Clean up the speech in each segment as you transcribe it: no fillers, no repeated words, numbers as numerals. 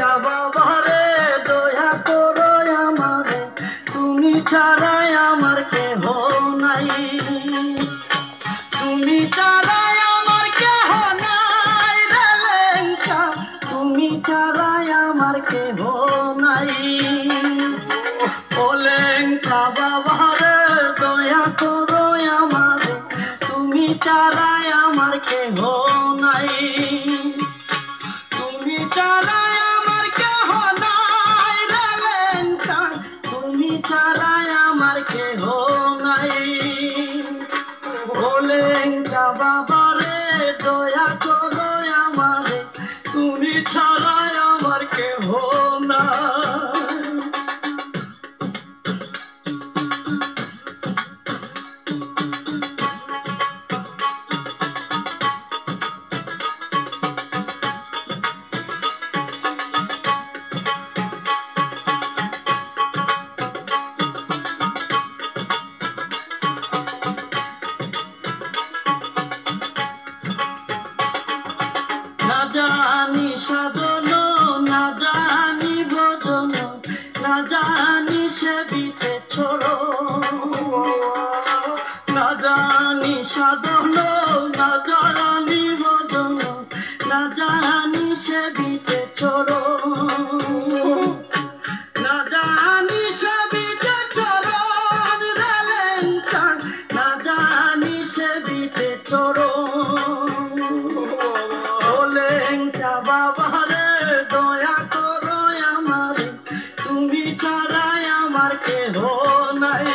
বাবারে দয়া করো আমারে, তুমি ছাড়াই আমার কেহ নাই, তুমি ছাড়াই আমার কেহ নাই রে লেঙ্কা, তুমি ছাড়াই আমার কেহ নাই। ও লেঙ্কা বাবারে দয়া করো আমারে, তুমি ছাড়াই আমার কেহ নাই, তুমি ছাড়াই আমার কেহ নাই রে লেঙ্কা, তুমি ছাড়াই আমার কেহ নাই। ও লেঙ্কা বাবারে দয়া করো আমারে, তুমি ছাড়াই আমার কেহ নাই। না জানি সাধন, না জানি ভজন, না জানি সেবিতে ছোড়ো, না জানি সাধন, না জানি ভজন, না জানি সেবিতে ছোড়ো, না জানি সেবিতে ছোড়ো রে লেঙ্কা, না জানি সেবিতে ছোড়ো। বাবারে দয়া করো আমারে, তুমি ছাড়াই আমার কেহ নাই।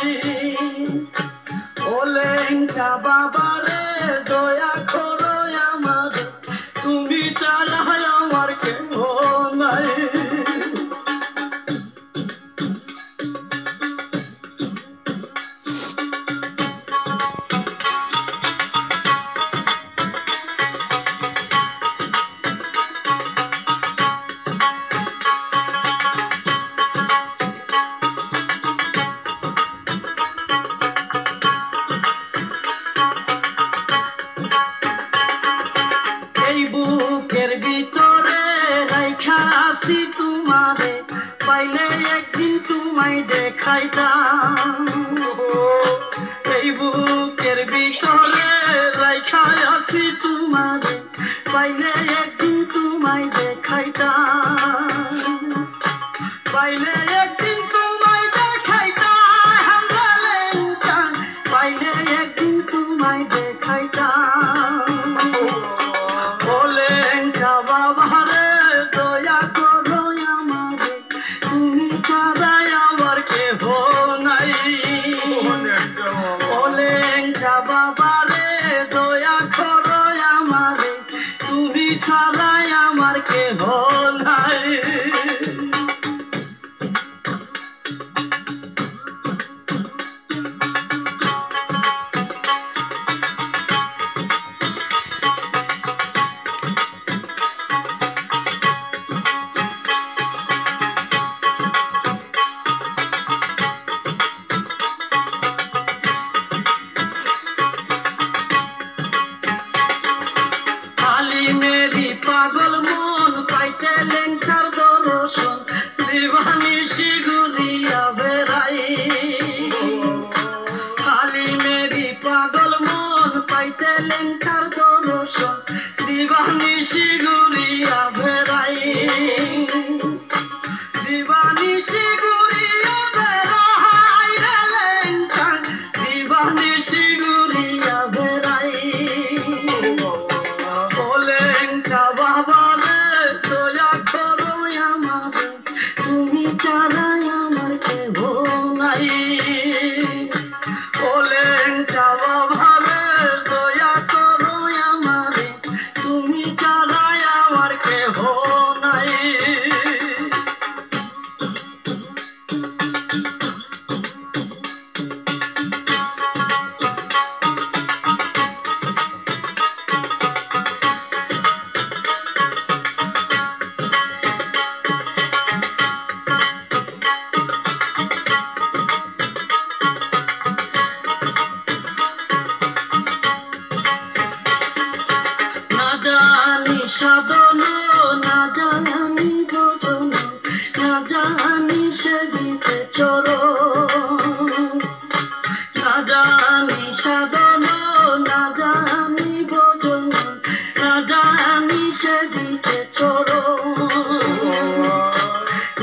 ও লেঙ্কা বাবারে দয়া করো আমারে, তুমি ছাড়াই আমার কেহ নাই। এই বুকের ভিতরে রাইখা আছি তোমারে, পাইলে একদিন তোমায় দেখাইতাম। এই বুকের ভিতরে রাইখা আছি তোমারে, পাইলে একদিন তোমায় দেখাইতাম, পাইলে একদিন তোমায় দেখাইতাম রে লেঙ্কা, পাইলে একদিন তোমায় দেখাইতাম। বাবারে দয়া করো আমারে, তুমি ছাড়াই আমার কেহ নাই। ও লেঙ্কা বাবারে দয়া করো আমারে, তুমি ছাড়াই আমার কেহ নাই। মেরি পাগল মন পাইতে লেঙ্কার দর্শন, দিবানিশি ঘুরিয়া বেড়াই। খালি মেরি পাগল মন পাইতে লেঙ্কার দর্শন, দিবানিশি ঘুরিয়া বেড়াই, দিবানিশি ঘুরিয়া বেড়াই রে লেঙ্কা, দিবানিশি ঘুরিয়া বেড়াই। বাবারে দয়া করো আমারে, তুমি ছাড়াই আমার কেহ নাই। ও লেঙ্কা বাবারে দয়া করো আমারে, তুমি ছাড়াই আমার কেহ নাই। সাধন, না জানি ভজন, সে দিতে চড়ো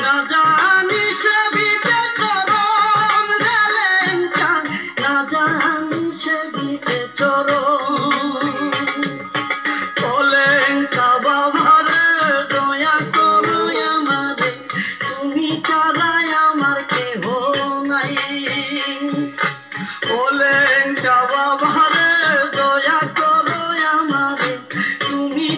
না জানি সে দিতে চরণ রেলেঙ্কা না জানি সে দিতে চরণ কলেঙ্কা বাবারে দয়া করো আমারে তুমি ছাড়াই আমার কেহ নাই কলেঙ্কা বাবারে দয়া করো আমারে তুমি